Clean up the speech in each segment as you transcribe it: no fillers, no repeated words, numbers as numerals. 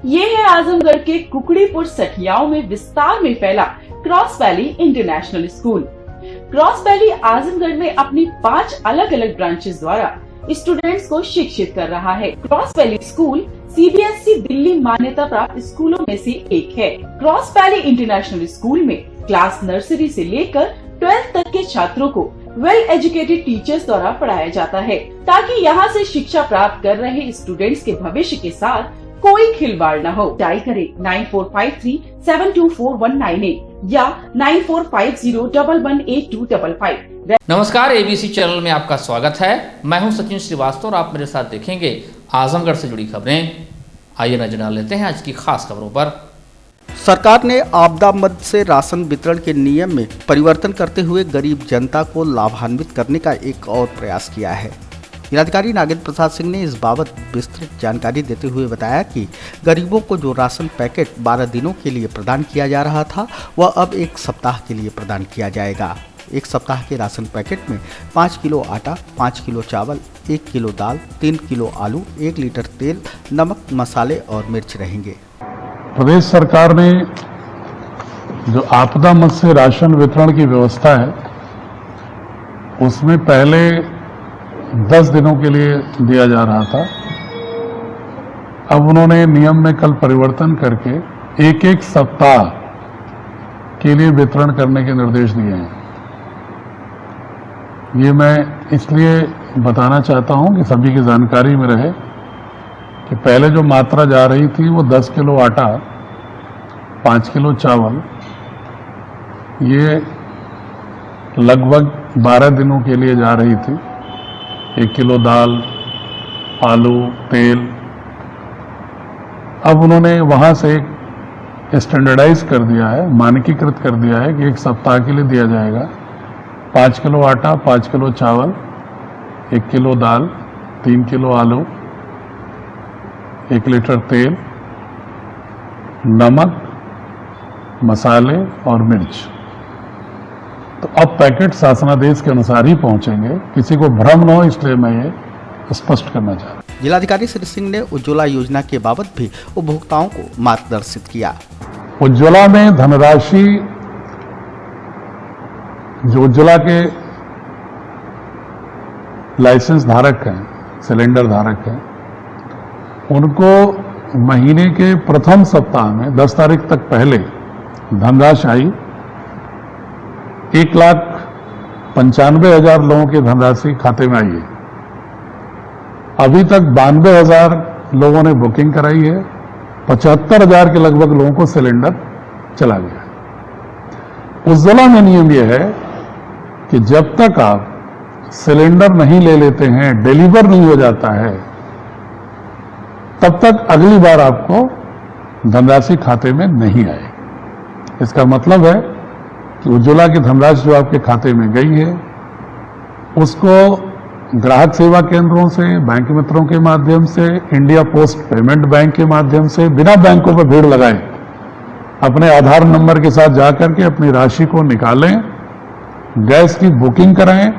ये है आजमगढ़ के कुकड़ीपुर सठियाओं में विस्तार में फैला cross valley international school. Cross valley Azamgarh में अपनी 5 अलग अलग ब्रांचेस द्वारा स्टूडेंट्स को शिक्षित कर रहा है। Cross valley school CBSE Delhi मान्यता प्राप्त स्कूलों में से एक है। क्रॉस वैली इंटरनेशनल स्कूल में क्लास नर्सरी से लेकर 12th तक के छात्रों को वेल एजुकेटेड टीचर्स द्वारा पढ़ाया जाता है, ताकि यहाँ से शिक्षा प्राप्त कर रहे स्टूडेंट्स के भविष्य के साथ कोई खिलवाड़ न हो। डायल करें 9453724198 या 9450118255। नमस्कार, एबीसी चैनल में आपका स्वागत है। मैं हूं सचिन श्रीवास्तव और आप मेरे साथ देखेंगे आजमगढ़ से जुड़ी खबरें। आइए नजर डाल लेते हैं आज की खास खबरों पर। सरकार ने आपदा मद से राशन वितरण के नियम में परिवर्तन करते हुए गरीब जनता को लाभान्वित करने का एक और प्रयास किया है। जिलाधिकारी नागेंद्र प्रसाद सिंह ने इस बाबत विस्तृत जानकारी देते हुए बताया कि गरीबों को जो राशन पैकेट 12 दिनों के लिए प्रदान किया जा रहा था, वह अब 1 सप्ताह के लिए प्रदान किया जाएगा। 1 सप्ताह के राशन पैकेट में 5 किलो आटा, 5 किलो चावल, 1 किलो दाल, 3 किलो आलू, 1 लीटर तेल, नमक, मसाले और मिर्च रहेंगे। प्रदेश सरकार ने जो आपदा मद से राशन वितरण की व्यवस्था है, उसमें पहले 10 दिनों के लिए दिया जा रहा था। अब उन्होंने नियम में कल परिवर्तन करके 1-1 सप्ताह के लिए वितरण करने के निर्देश दिए हैं। ये मैं इसलिए बताना चाहता हूं कि सभी की जानकारी में रहे कि पहले जो मात्रा जा रही थी वो 10 किलो आटा, 5 किलो चावल, ये लगभग 12 दिनों के लिए जा रही थी। 1 किलो दाल, आलू, तेल। अब उन्होंने वहां से एक स्टैंडर्डाइज कर दिया है, मानकीकृत कर दिया है कि 1 सप्ताह के लिए दिया जाएगा। 5 किलो आटा, 5 किलो चावल, 1 किलो दाल, 3 किलो आलू, 1 लीटर तेल, नमक, मसाले और मिर्च। तो अब पैकेट शासनादेश के अनुसार ही पहुंचेंगे, किसी को भ्रम न हो, इसलिए मैं ये स्पष्ट करना चाहता हूं। जिलाधिकारी श्री सिंह ने उज्ज्वला योजना के बाबत भी उपभोक्ताओं को मार्गदर्शित किया। उज्ज्वला में धनराशि जो उज्ज्वला के लाइसेंस धारक हैं, सिलेंडर धारक हैं, उनको महीने के प्रथम सप्ताह में 10 तारीख तक पहले धनराशि आई। 1,95,000 लोगों की धनराशि खाते में आई है। अभी तक 92,000 लोगों ने बुकिंग कराई है। 75,000 के लगभग लोगों को सिलेंडर चला गया। उज्ज्वला में नियम यह है कि जब तक आप सिलेंडर नहीं ले लेते हैं, डिलीवर नहीं हो जाता है, तब तक अगली बार आपको धनराशि खाते में नहीं आएगी। इसका मतलब है कि उज्ज्वला की धनराशि जो आपके खाते में गई है, उसको ग्राहक सेवा केंद्रों से, बैंक मित्रों के माध्यम से, इंडिया पोस्ट पेमेंट बैंक के माध्यम से, बिना बैंकों पर भीड़ लगाए अपने आधार नंबर के साथ जाकर के अपनी राशि को निकालें, गैस की बुकिंग कराएं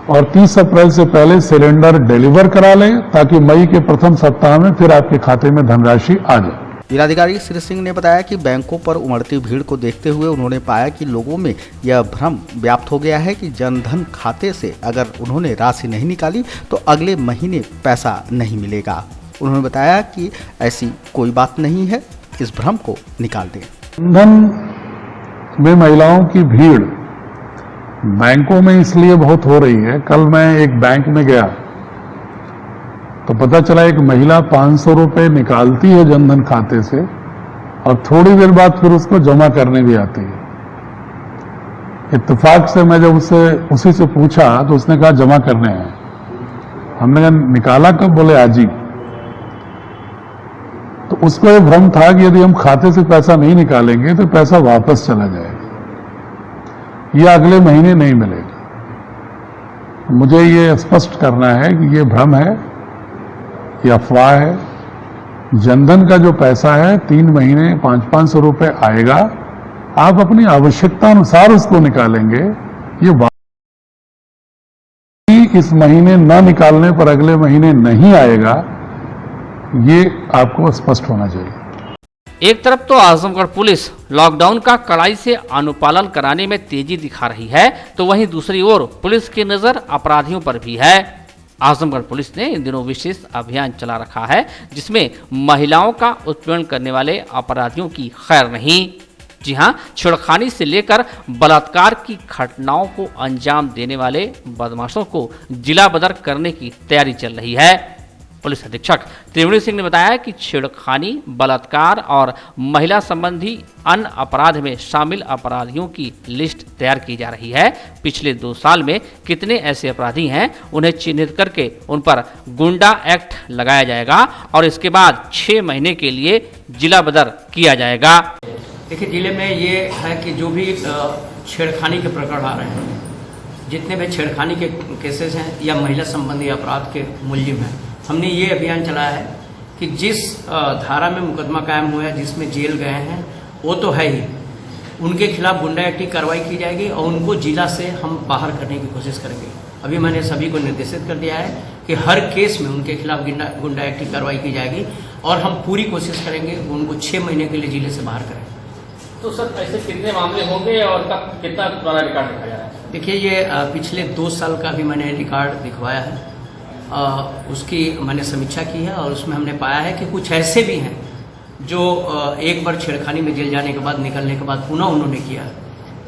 और 30 अप्रैल से पहले सिलेंडर डिलीवर करा लें, ताकि मई के प्रथम सप्ताह में फिर आपके खाते में धनराशि आ जाए। जिलाधिकारी श्री सिंह ने बताया कि बैंकों पर उमड़ती भीड़ को देखते हुए उन्होंने पाया कि लोगों में यह भ्रम व्याप्त हो गया है कि जनधन खाते से अगर उन्होंने राशि नहीं निकाली तो अगले महीने पैसा नहीं मिलेगा। उन्होंने बताया कि ऐसी कोई बात नहीं है, इस भ्रम को निकाल दें। जनधन में महिलाओं की भीड़ बैंकों में इसलिए बहुत हो रही है। कल मैं एक बैंक में गया तो पता चला एक महिला 500 रुपए निकालती है जनधन खाते से और थोड़ी देर बाद फिर उसको जमा करने भी आती है। इत्तेफाक से मैं जब उसी से पूछा तो उसने कहा जमा करने हैं। हमने कहा निकाला कब? बोले आज ही। तो उसको ये भ्रम था कि यदि हम खाते से पैसा नहीं निकालेंगे तो पैसा वापस चला जाएगा, यह अगले महीने नहीं मिलेगा। मुझे ये स्पष्ट करना है कि ये भ्रम है, ये अफवाह है। जनधन का जो पैसा है 3 महीने 500-500 रुपए आएगा, आप अपनी आवश्यकता अनुसार उसको निकालेंगे। ये इस महीने न निकालने पर अगले महीने नहीं आएगा, ये आपको स्पष्ट होना चाहिए। एक तरफ तो आजमगढ़ पुलिस लॉकडाउन का कड़ाई से अनुपालन कराने में तेजी दिखा रही है, तो वहीं दूसरी ओर पुलिस की नजर अपराधियों पर भी है। आजमगढ़ पुलिस ने इन दिनों विशेष अभियान चला रखा है, जिसमें महिलाओं का उत्पीड़न करने वाले अपराधियों की खैर नहीं। जी हां, छेड़खानी से लेकर बलात्कार की घटनाओं को अंजाम देने वाले बदमाशों को जिला बदर करने की तैयारी चल रही है। पुलिस अधीक्षक त्रिवेणी सिंह ने बताया कि छेड़खानी, बलात्कार और महिला संबंधी अन्य अपराध में शामिल अपराधियों की लिस्ट तैयार की जा रही है। पिछले 2 साल में कितने ऐसे अपराधी हैं, उन्हें चिन्हित करके उन पर गुंडा एक्ट लगाया जाएगा और इसके बाद 6 महीने के लिए जिला बदर किया जाएगा। देखिए, जिले में ये है कि जो भी छेड़खानी के प्रकरण आ रहे हैं, जितने भी छेड़खानी के केसेस हैं या महिला संबंधी अपराध के मुलजिम हैं, हमने ये अभियान चलाया है कि जिस धारा में मुकदमा कायम हुआ है, जिसमें जेल गए हैं, वो तो है ही, उनके खिलाफ गुंडा एक्ट की कार्रवाई की जाएगी और उनको जिला से हम बाहर करने की कोशिश करेंगे। अभी मैंने सभी को निर्देशित कर दिया है कि हर केस में उनके खिलाफ गुंडा एक्ट की कार्रवाई की जाएगी और हम पूरी कोशिश करेंगे उनको 6 महीने के लिए जिले से बाहर करें। तो सर, ऐसे कितने मामले होंगे और कब कितना पुराना रिकॉर्ड दिखाया जा रहा है? देखिए, ये पिछले 2 साल का भी मैंने रिकॉर्ड दिखवाया है, उसकी मैंने समीक्षा की है और उसमें हमने पाया है कि कुछ ऐसे भी हैं जो एक बार छेड़खानी में जेल जाने के बाद निकलने के बाद पुनः उन्होंने किया,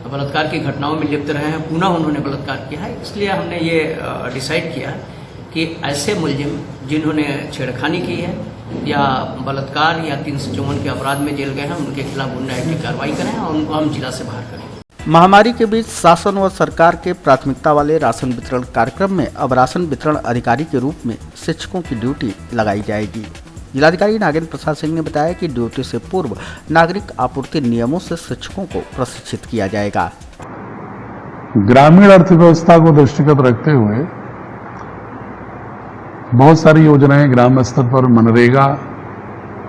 बलात्कार की घटनाओं में लिप्त रहे हैं, पुनः उन्होंने बलात्कार किया है। इसलिए हमने ये डिसाइड किया कि ऐसे मुलजिम जिन्होंने छेड़खानी की है या बलात्कार या 354 के अपराध में जेल गए हैं, उनके खिलाफ गुंडा एक्ट की कार्रवाई करें और उनको हम जिला से बाहर करें। महामारी के बीच शासन व सरकार के प्राथमिकता वाले राशन वितरण कार्यक्रम में अब राशन वितरण अधिकारी के रूप में शिक्षकों की ड्यूटी लगाई जाएगी। जिलाधिकारी नागेंद्र प्रसाद सिंह ने बताया कि ड्यूटी से पूर्व नागरिक आपूर्ति नियमों से शिक्षकों को प्रशिक्षित किया जाएगा। ग्रामीण अर्थव्यवस्था को दृष्टिगत रखते हुए बहुत सारी योजनाएं ग्राम स्तर पर मनरेगा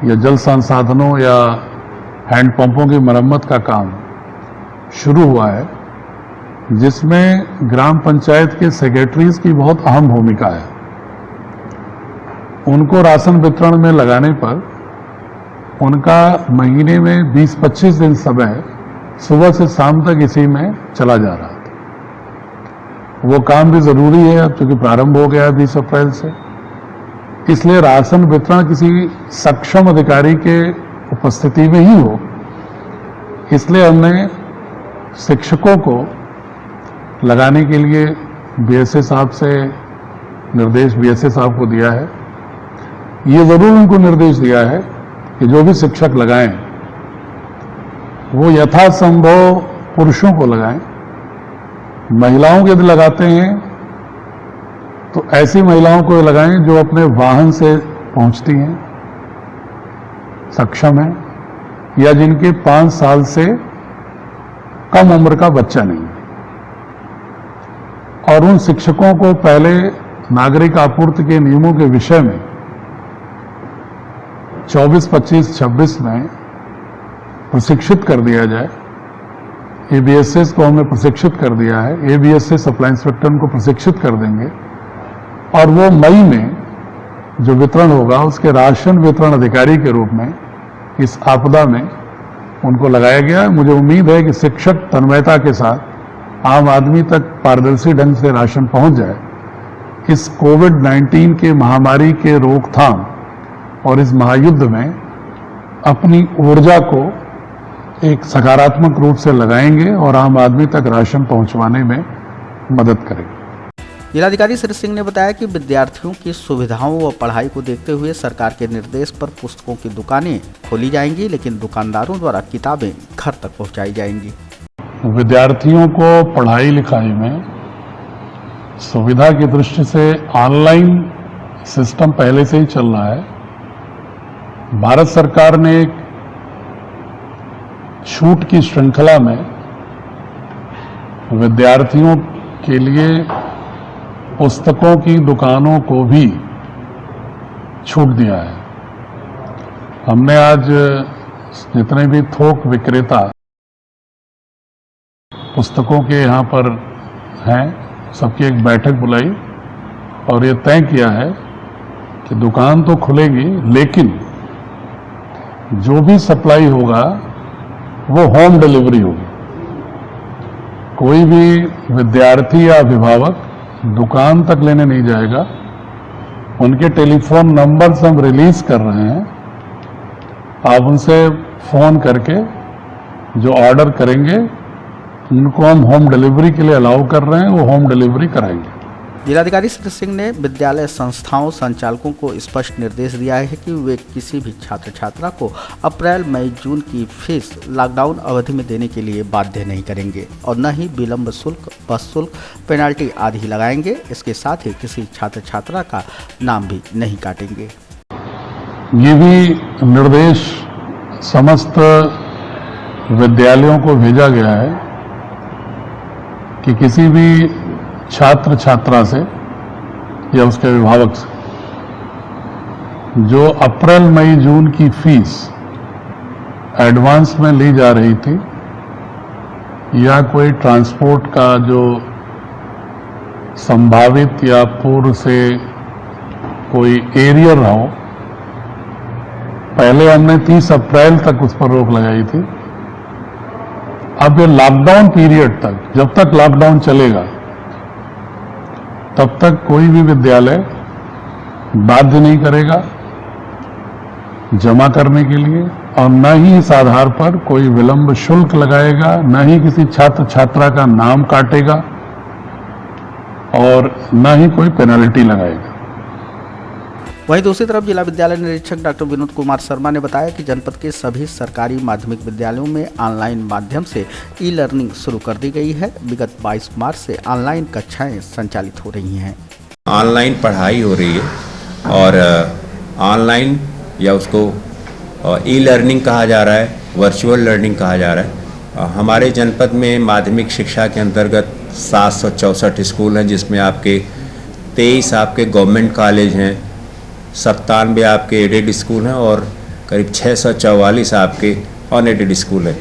या जल संसाधनों या हैंडपंपों की मरम्मत का काम शुरू हुआ है, जिसमें ग्राम पंचायत के सेक्रेटरीज की बहुत अहम भूमिका है। उनको राशन वितरण में लगाने पर उनका महीने में 20-25 दिन समय सुबह से शाम तक इसी में चला जा रहा था। वो काम भी जरूरी है अब, चूंकि प्रारंभ हो गया 20 अप्रैल से। इसलिए राशन वितरण किसी सक्षम अधिकारी के उपस्थिति में ही हो, इसलिए हमने शिक्षकों को लगाने के लिए बीएसए साहब से निर्देश बीएसए साहब को दिया है। ये जरूर उनको निर्देश दिया है कि जो भी शिक्षक लगाएं वो यथासंभव पुरुषों को लगाएं। महिलाओं के यदि लगाते हैं तो ऐसी महिलाओं को लगाएं जो अपने वाहन से पहुंचती हैं, सक्षम हैं, या जिनके 5 साल से कम उम्र का बच्चा नहीं। और उन शिक्षकों को पहले नागरिक आपूर्ति के नियमों के विषय में 24, 25, 26 में प्रशिक्षित कर दिया जाए। एबीएसएस को हमने प्रशिक्षित कर दिया है, एबीएसएस सप्लाई इंस्पेक्टर को प्रशिक्षित कर देंगे और वो मई में जो वितरण होगा उसके राशन वितरण अधिकारी के रूप में इस आपदा में उनको लगाया गया है। मुझे उम्मीद है कि शिक्षक तन्मयता के साथ आम आदमी तक पारदर्शी ढंग से राशन पहुंच जाए। इस कोविड-19 के महामारी के रोकथाम और इस महायुद्ध में अपनी ऊर्जा को एक सकारात्मक रूप से लगाएंगे और आम आदमी तक राशन पहुंचवाने में मदद करेंगे। जिलाधिकारी श्री सिंह ने बताया कि विद्यार्थियों की सुविधाओं व पढ़ाई को देखते हुए सरकार के निर्देश पर पुस्तकों की दुकानें खोली जाएंगी, लेकिन दुकानदारों द्वारा किताबें घर तक पहुंचाई जाएंगी। विद्यार्थियों को पढ़ाई लिखाई में सुविधा की दृष्टि से ऑनलाइन सिस्टम पहले से ही चल रहा है। भारत सरकार ने एक छूट की श्रृंखला में विद्यार्थियों के लिए पुस्तकों की दुकानों को भी छूट दिया है। हमने आज जितने भी थोक विक्रेता पुस्तकों के यहाँ पर हैं, सबकी एक बैठक बुलाई और ये तय किया है कि दुकान तो खुलेगी, लेकिन जो भी सप्लाई होगा वो होम डिलीवरी होगी। कोई भी विद्यार्थी या अभिभावक दुकान तक लेने नहीं जाएगा। उनके टेलीफोन नंबर्स हम रिलीज कर रहे हैं, आप उनसे फोन करके जो ऑर्डर करेंगे उनको हम होम डिलीवरी के लिए अलाउ कर रहे हैं, वो होम डिलीवरी कराएंगे। जिलाधिकारी श्री सिंह ने विद्यालय संस्थाओं संचालकों को स्पष्ट निर्देश दिया है कि वे किसी भी छात्र छात्रा को अप्रैल मई जून की फीस लॉकडाउन अवधि में देने के लिए बाध्य नहीं करेंगे और न ही विलंब शुल्क, बस शुल्क, पेनाल्टी आदि लगाएंगे। इसके साथ ही किसी छात्र छात्रा का नाम भी नहीं काटेंगे। ये भी निर्देश समस्त विद्यालयों को भेजा गया है कि किसी भी छात्र छात्रा से या उसके अभिभावक से जो अप्रैल मई जून की फीस एडवांस में ली जा रही थी या कोई ट्रांसपोर्ट का जो संभावित या पूर्व से कोई एरियर रहा हो, पहले हमने 30 अप्रैल तक उस पर रोक लगाई थी। अब ये लॉकडाउन पीरियड तक, जब तक लॉकडाउन चलेगा तब तक कोई भी विद्यालय बाध्य नहीं करेगा जमा करने के लिए और न ही इस आधार पर कोई विलंब शुल्क लगाएगा, न ही किसी छात्र छात्रा का नाम काटेगा और न ही कोई पेनल्टी लगाएगा। वहीं दूसरी तरफ जिला विद्यालय निरीक्षक डॉक्टर विनोद कुमार शर्मा ने बताया कि जनपद के सभी सरकारी माध्यमिक विद्यालयों में ऑनलाइन माध्यम से ई लर्निंग शुरू कर दी गई है। विगत 22 मार्च से ऑनलाइन कक्षाएं संचालित हो रही हैं। ऑनलाइन पढ़ाई हो रही है और ऑनलाइन या उसको ई लर्निंग कहा जा रहा है, वर्चुअल लर्निंग कहा जा रहा है। हमारे जनपद में माध्यमिक शिक्षा के अंतर्गत 764 स्कूल हैं, जिसमें आपके 23 आपके गवर्नमेंट कॉलेज हैं, 97 आपके एडेड स्कूल हैं और करीब 644 आपके अनएडेड स्कूल हैं।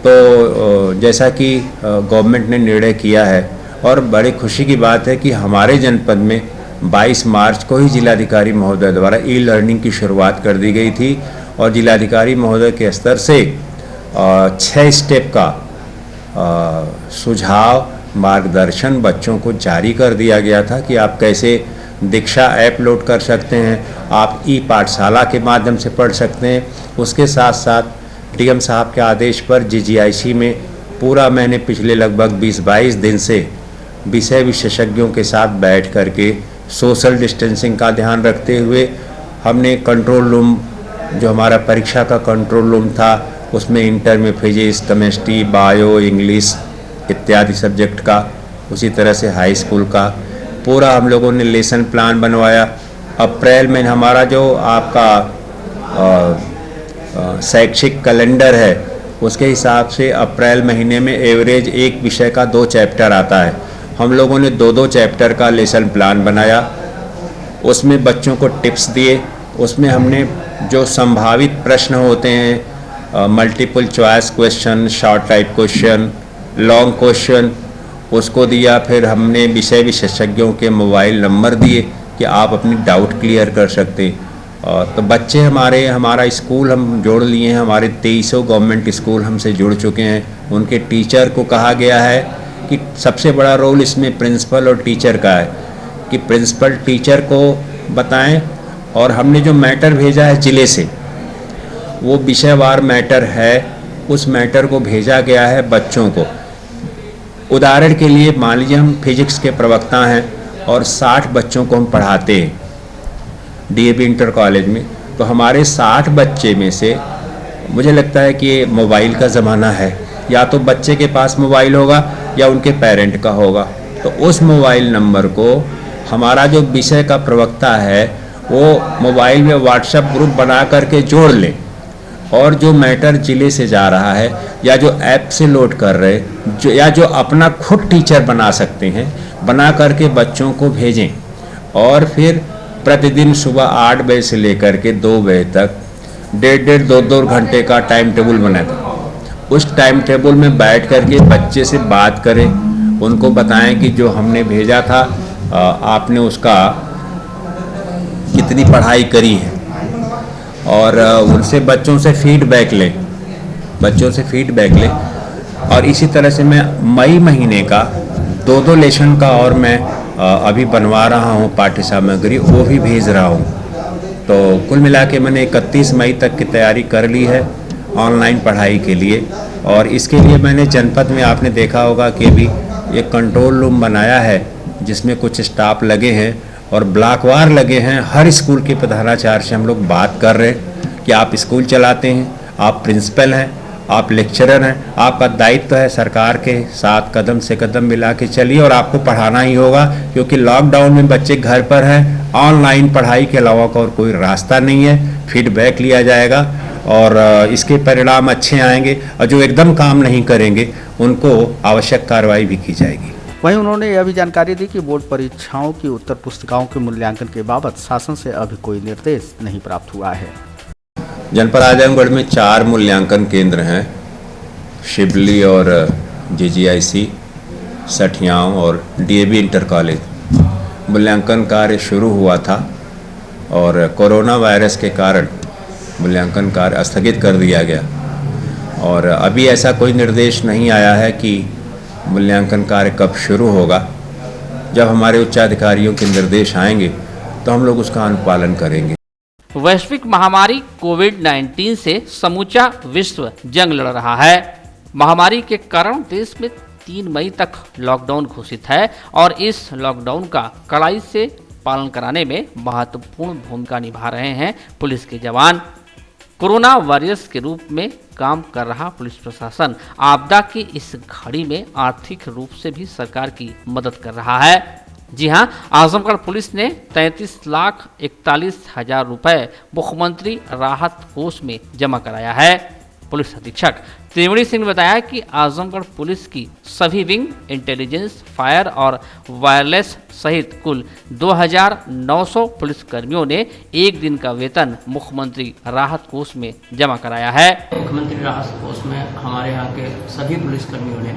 तो जैसा कि गवर्नमेंट ने निर्णय किया है और बड़ी खुशी की बात है कि हमारे जनपद में 22 मार्च को ही जिलाधिकारी महोदय द्वारा ई लर्निंग की शुरुआत कर दी गई थी और जिलाधिकारी महोदय के स्तर से 6 स्टेप का सुझाव मार्गदर्शन बच्चों को जारी कर दिया गया था कि आप कैसे दीक्षा ऐप लोड कर सकते हैं, आप ई पाठशाला के माध्यम से पढ़ सकते हैं। उसके साथ साथ डीएम साहब के आदेश पर जीजीआईसी में पूरा मैंने पिछले लगभग 20-22 दिन से विषय विशेषज्ञों के साथ बैठ करके सोशल डिस्टेंसिंग का ध्यान रखते हुए हमने कंट्रोल रूम, जो हमारा परीक्षा का कंट्रोल रूम था, उसमें इंटर में फिजिक्स, केमिस्ट्री, बायो, इंग्लिश इत्यादि सब्जेक्ट का, उसी तरह से हाई स्कूल का पूरा हम लोगों ने लेसन प्लान बनवाया। अप्रैल में हमारा जो आपका शैक्षिक कैलेंडर है उसके हिसाब से अप्रैल महीने में एवरेज एक विषय का 2 चैप्टर आता है। हम लोगों ने 2-2 चैप्टर का लेसन प्लान बनाया, उसमें बच्चों को टिप्स दिए। उसमें हमने जो संभावित प्रश्न होते हैं, multiple choice question, short type question, long question, उसको दिया। फिर हमने विषय विशेषज्ञों के मोबाइल नंबर दिए कि आप अपनी डाउट क्लियर कर सकते हैं। तो बच्चे हमारा स्कूल हम जोड़ लिए हैं, हमारे 2300 गवर्नमेंट स्कूल हमसे जुड़ चुके हैं। उनके टीचर को कहा गया है कि सबसे बड़ा रोल इसमें प्रिंसिपल और टीचर का है कि प्रिंसिपल टीचर को बताएं। और हमने जो मैटर भेजा है जिले से, वो विषयवार मैटर है, उस मैटर को भेजा गया है बच्चों को। उदाहरण के लिए मान लीजिए हम फिजिक्स के प्रवक्ता हैं और 60 बच्चों को हम पढ़ाते हैं डीएवी इंटर कॉलेज में, तो हमारे 60 बच्चे में से मुझे लगता है कि ये मोबाइल का ज़माना है, या तो बच्चे के पास मोबाइल होगा या उनके पेरेंट का होगा। तो उस मोबाइल नंबर को हमारा जो विषय का प्रवक्ता है वो मोबाइल में व्हाट्सएप ग्रुप बना करके जोड़ ले और जो मैटर जिले से जा रहा है या जो ऐप से लोड कर रहे या जो अपना खुद टीचर बना सकते हैं, बना करके बच्चों को भेजें। और फिर प्रतिदिन सुबह 8 बजे से लेकर के 2 बजे तक 1.5 2 घंटे का टाइम टेबल बना था। उस टाइम टेबल में बैठ करके बच्चे से बात करें, उनको बताएं कि जो हमने भेजा था आपने उसका कितनी पढ़ाई करी है और उनसे बच्चों से फीडबैक लें और इसी तरह से मैं मई महीने का 2 लेसन का और मैं अभी बनवा रहा हूँ पाठ्य सामग्री, वो भी भेज रहा हूँ। तो कुल मिला के मैंने 31 मई तक की तैयारी कर ली है ऑनलाइन पढ़ाई के लिए। और इसके लिए मैंने जनपद में आपने देखा होगा कि अभी एक कंट्रोल रूम बनाया है जिसमें कुछ स्टाफ लगे हैं और ब्लॉकवार लगे हैं। हर स्कूल के प्रधानाचार्य से हम लोग बात कर रहे हैं कि आप स्कूल चलाते हैं, आप प्रिंसिपल हैं, आप लेक्चरर हैं, आपका दायित्व है सरकार के साथ कदम से कदम मिला के चलिए और आपको पढ़ाना ही होगा, क्योंकि लॉकडाउन में बच्चे घर पर हैं। ऑनलाइन पढ़ाई के अलावा का और कोई रास्ता नहीं है। फीडबैक लिया जाएगा और इसके परिणाम अच्छे आएंगे और जो एकदम काम नहीं करेंगे उनको आवश्यक कार्रवाई भी की जाएगी। वहीं उन्होंने यह भी जानकारी दी कि बोर्ड परीक्षाओं की उत्तर पुस्तिकाओं के मूल्यांकन के बाबत शासन से अभी कोई निर्देश नहीं प्राप्त हुआ है। जनपद आजमगढ़ में 4 मूल्यांकन केंद्र हैं, शिबली और JGIC, सठियाओं और DAV इंटर कॉलेज। मूल्यांकन कार्य शुरू हुआ था और कोरोना वायरस के कारण मूल्यांकन कार्य स्थगित कर दिया गया और अभी ऐसा कोई निर्देश नहीं आया है कि मूल्यांकन कार्य कब शुरू होगा। जब हमारे उच्चाधिकारियों के निर्देश आएंगे तो हम लोग उसका अनुपालन करेंगे। वैश्विक महामारी कोविड-19 से समूचा विश्व जंग लड़ रहा है। महामारी के कारण देश में 3 मई तक लॉकडाउन घोषित है और इस लॉकडाउन का कड़ाई से पालन कराने में महत्वपूर्ण भूमिका निभा रहे हैं पुलिस के जवान। कोरोना वॉरियर्स के रूप में काम कर रहा पुलिस प्रशासन आपदा की इस घड़ी में आर्थिक रूप से भी सरकार की मदद कर रहा है। जी हां, आजमगढ़ पुलिस ने 33,41,000 रुपए मुख्यमंत्री राहत कोष में जमा कराया है। पुलिस अधीक्षक त्रिवेणी सिंह ने बताया कि आजमगढ़ पुलिस की सभी विंग, इंटेलिजेंस, फायर और वायरलेस सहित कुल 2,900 पुलिसकर्मियों ने 1 दिन का वेतन मुख्यमंत्री राहत कोष में जमा कराया है। मुख्यमंत्री राहत कोष में हमारे यहाँ के सभी पुलिसकर्मियों ने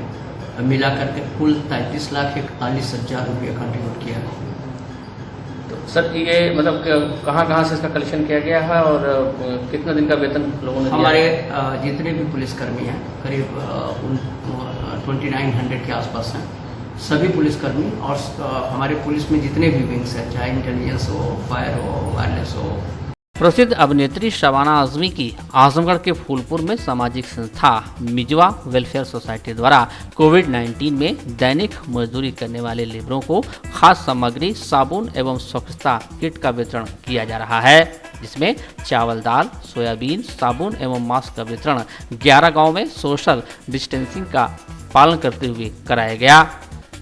मिला करके कुल 33,41,000 रुपये कंट्रीब्यूट किया है। तो सर ये मतलब कहाँ से इसका कलेक्शन किया गया है और कितना दिन का वेतन लोगों ने हमारे जितने भी पुलिसकर्मी हैं करीब 2900 के आसपास हैं, सभी पुलिसकर्मी और हमारे पुलिस में जितने भी विंग्स हैं, चाहे इंटेलिजेंस हो, फायर हो, वायरलेस हो। प्रसिद्ध अभिनेत्री शबाना आजमी की आजमगढ़ के फूलपुर में सामाजिक संस्था मिजवा वेलफेयर सोसाइटी द्वारा कोविड-19 में दैनिक मजदूरी करने वाले लेबरों को खास सामग्री, साबुन एवं स्वच्छता किट का वितरण किया जा रहा है, जिसमें चावल, दाल, सोयाबीन, साबुन एवं मास्क का वितरण 11 गाँव में सोशल डिस्टेंसिंग का पालन करते हुए कराया गया।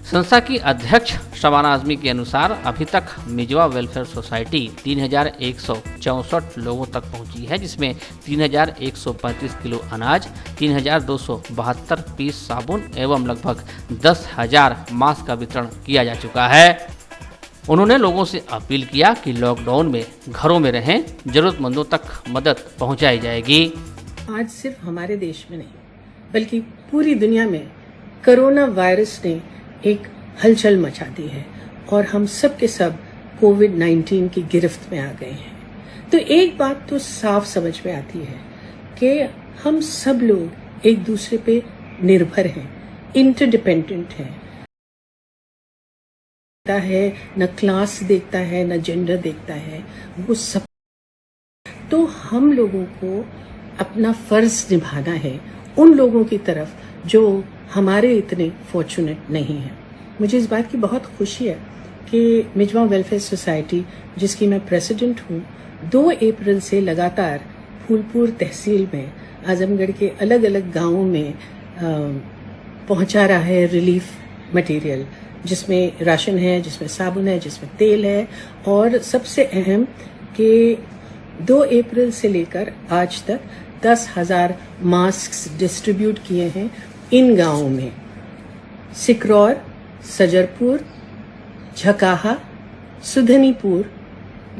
संस्था की अध्यक्ष शबाना आजमी के अनुसार अभी तक मिजवा वेलफेयर सोसाइटी 3,164 लोगों तक पहुंची है, जिसमें 3,135 किलो अनाज, 3,272 पीस साबुन एवं लगभग 10,000 मास्क का वितरण किया जा चुका है। उन्होंने लोगों से अपील किया कि लॉकडाउन में घरों में रहें, जरूरतमंदों तक मदद पहुंचाई जाएगी। आज सिर्फ हमारे देश में नहीं बल्कि पूरी दुनिया में कोरोना वायरस ने एक हलचल मचा दी है और हम सब के सब कोविड-19 की गिरफ्त में आ गए हैं। तो एक बात तो साफ समझ में आती है कि हम सब लोग एक दूसरे पे निर्भर हैं, इंटरडिपेंडेंट हैं। न क्लास देखता है, न जेंडर देखता है, वो सब। तो हम लोगों को अपना फर्ज निभाना है उन लोगों की तरफ जो हमारे इतने फॉर्चुनेट नहीं है। मुझे इस बात की बहुत खुशी है कि मिजवा वेलफेयर सोसाइटी, जिसकी मैं प्रेसिडेंट हूँ, 2 अप्रैल से लगातार फूलपुर तहसील में आजमगढ़ के अलग अलग गांवों में पहुंचा रहा है रिलीफ मटेरियल, जिसमें राशन है, जिसमें साबुन है, जिसमें तेल है। और सबसे अहम कि 2 अप्रैल से लेकर आज तक 10,000 मास्क डिस्ट्रीब्यूट किए हैं इन गांवों में। सिकरौर, सजरपुर, झकाहा, सुधनीपुर,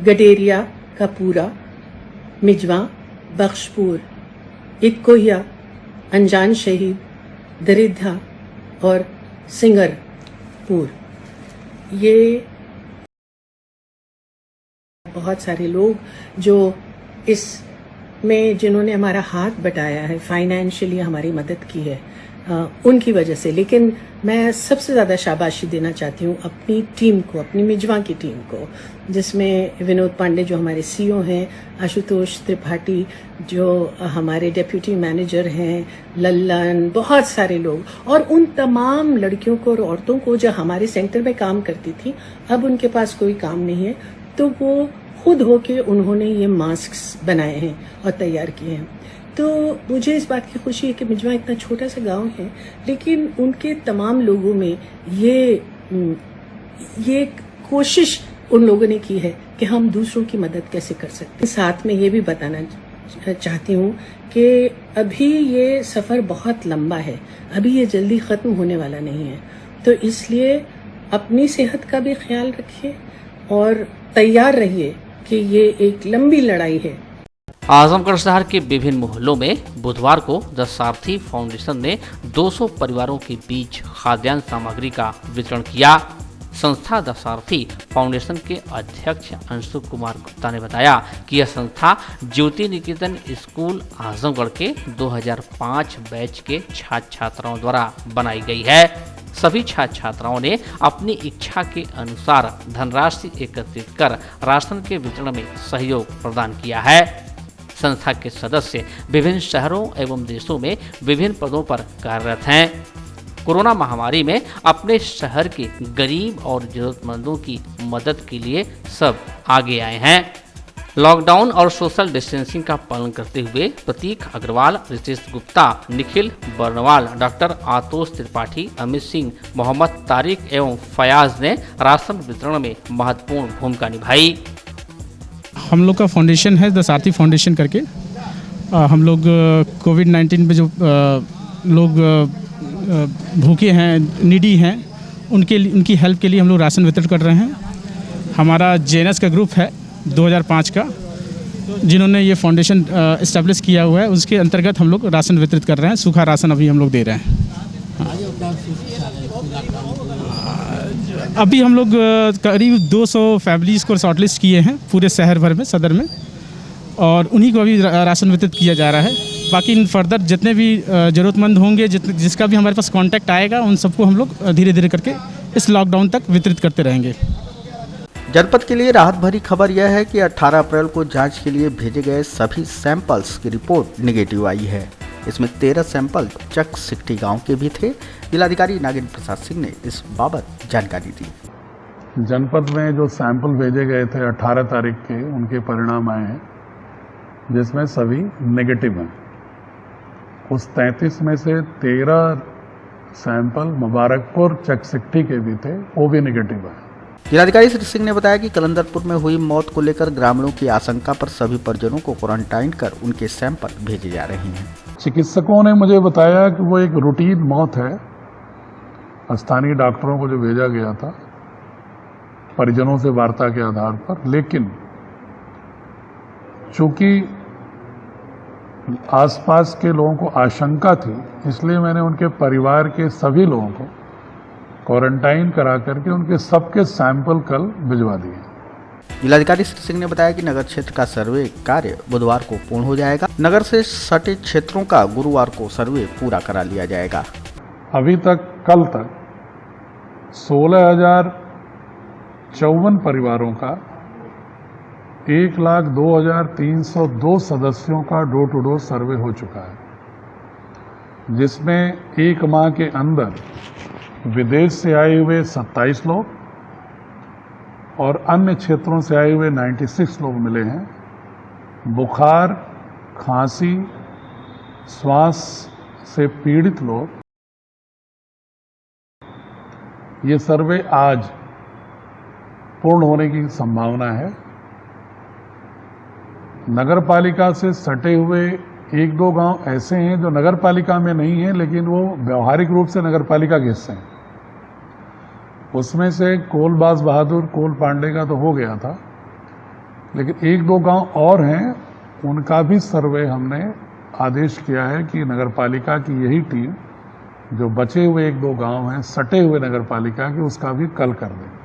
गडेरिया का पूरा, मिजवा, बख्शपुर, इक्कोहिया, अनजान शहीद, दरिद्धा और सिंगरपुर। ये बहुत सारे लोग जो इस में जिन्होंने हमारा हाथ बटाया है, फाइनेंशियली हमारी मदद की है, उनकी वजह से। लेकिन मैं सबसे ज़्यादा शाबाशी देना चाहती हूँ अपनी टीम को, अपनी मिजवा की टीम को, जिसमें विनोद पांडे जो हमारे सीईओ हैं, आशुतोष त्रिपाठी जो हमारे डेप्यूटी मैनेजर हैं, लल्लन, बहुत सारे लोग, और उन तमाम लड़कियों को और औरतों को जो हमारे सेंटर में काम करती थी, अब उनके पास कोई काम नहीं है, तो वो खुद होके उन्होंने ये मास्क बनाए हैं और तैयार किए हैं। तो मुझे इस बात की खुशी है कि मिजवा इतना छोटा सा गांव है, लेकिन उनके तमाम लोगों में ये कोशिश उन लोगों ने की है कि हम दूसरों की मदद कैसे कर सकते हैं। साथ में ये भी बताना चाहती हूँ कि अभी ये सफ़र बहुत लंबा है, अभी ये जल्दी ख़त्म होने वाला नहीं है, तो इसलिए अपनी सेहत का भी ख्याल रखिए और तैयार रहिए कि ये एक लंबी लड़ाई है। आजमगढ़ शहर के विभिन्न मोहल्लों में बुधवार को द सारथी फाउंडेशन ने 200 परिवारों के बीच खाद्यान्न सामग्री का वितरण किया। संस्था द सारथी फाउंडेशन के अध्यक्ष अंशु कुमार गुप्ता ने बताया कि यह संस्था ज्योति निकेतन स्कूल आजमगढ़ के 2005 बैच के छात्र छात्राओं द्वारा बनाई गई है। सभी छात्र छात्राओं ने अपनी इच्छा के अनुसार धनराशि एकत्रित कर राशन के वितरण में सहयोग प्रदान किया है। संस्था के सदस्य विभिन्न शहरों एवं देशों में विभिन्न पदों पर कार्यरत हैं। कोरोना महामारी में अपने शहर के गरीब और जरूरतमंदों की मदद के लिए सब आगे आए हैं। लॉकडाउन और सोशल डिस्टेंसिंग का पालन करते हुए प्रतीक अग्रवाल, रितेश गुप्ता, निखिल बर्नवाल, डॉक्टर आतोष त्रिपाठी, अमित सिंह, मोहम्मद तारिक एवं फयाज ने राशन वितरण में महत्वपूर्ण भूमिका निभाई। हम लोग का फाउंडेशन है द सारथी फाउंडेशन करके। हम लोग कोविड-19 में जो लोग भूखे हैं, नीडी हैं, उनकी हेल्प के लिए हम लोग राशन वितरण कर रहे हैं। हमारा जेएनएस का ग्रुप है 2005 का, जिन्होंने ये फाउंडेशन इस्टेब्लिश किया हुआ है, उसके अंतर्गत हम लोग राशन वितरित कर रहे हैं। सूखा राशन अभी हम लोग दे रहे हैं। अभी हम लोग करीब 200 फैमिलीज़ को शॉर्टलिस्ट किए हैं पूरे शहर भर में, सदर में, और उन्हीं को अभी राशन वितरित किया जा रहा है। बाकी फर्दर जितने भी ज़रूरतमंद होंगे, जिसका भी हमारे पास कांटेक्ट आएगा, उन सबको हम लोग धीरे धीरे करके इस लॉकडाउन तक वितरित करते रहेंगे। जनपद के लिए राहत भरी खबर यह है कि 18 अप्रैल को जांच के लिए भेजे गए सभी सैंपल्स की रिपोर्ट निगेटिव आई है। इसमें 13 सैंपल चक सिकटी गांव के भी थे। जिलाधिकारी नागेंद्र प्रसाद सिंह ने इस बाबत जानकारी दी। जनपद में जो सैंपल भेजे गए थे 18 तारीख के, उनके परिणाम आए हैं, जिसमें सभी नेगेटिव हैं। उस 33 में से 13 सैंपल मुबारकपुर चक सिकटी के भी थे, वो भी नेगेटिव है। जिलाधिकारी श्री सिंह ने बताया कि कलंदरपुर में हुई मौत को लेकर ग्रामीणों की आशंका पर सभी परिजनों को क्वारंटाइन कर उनके सैंपल भेजे जा रहे हैं। चिकित्सकों ने मुझे बताया कि वो एक रूटीन मौत है। स्थानीय डॉक्टरों को जो भेजा गया था परिजनों से वार्ता के आधार पर, लेकिन चूंकि आसपास के लोगों को आशंका थी, इसलिए मैंने उनके परिवार के सभी लोगों को क्वारंटाइन करा करके उनके सबके सैंपल कल भिजवा दिए। जिलाधिकारी श्री सिंह ने बताया कि नगर क्षेत्र का सर्वे कार्य बुधवार को पूर्ण हो जाएगा। नगर से सटे क्षेत्रों का गुरुवार को सर्वे पूरा करा लिया जाएगा। अभी तक कल तक 16,054 परिवारों का 1,02,302 सदस्यों का डोर टू डोर सर्वे हो चुका है, जिसमें एक माह के अंदर विदेश से आए हुए 27 लोग और अन्य क्षेत्रों से आए हुए 96 लोग मिले हैं। बुखार, खांसी, श्वास से पीड़ित लोग, ये सर्वे आज पूर्ण होने की संभावना है। नगर पालिका से सटे हुए 1-2 गांव ऐसे हैं जो नगर पालिका में नहीं है, लेकिन वो व्यवहारिक रूप से नगर पालिका के हिस्से हैं। उसमें से कोल बाज बहादुर, कोल पांडे का तो हो गया था, लेकिन 1-2 गांव और हैं, उनका भी सर्वे हमने आदेश किया है कि नगर पालिका की यही टीम जो बचे हुए 1-2 गांव हैं सटे हुए नगर पालिका के, उसका भी कल कर दें।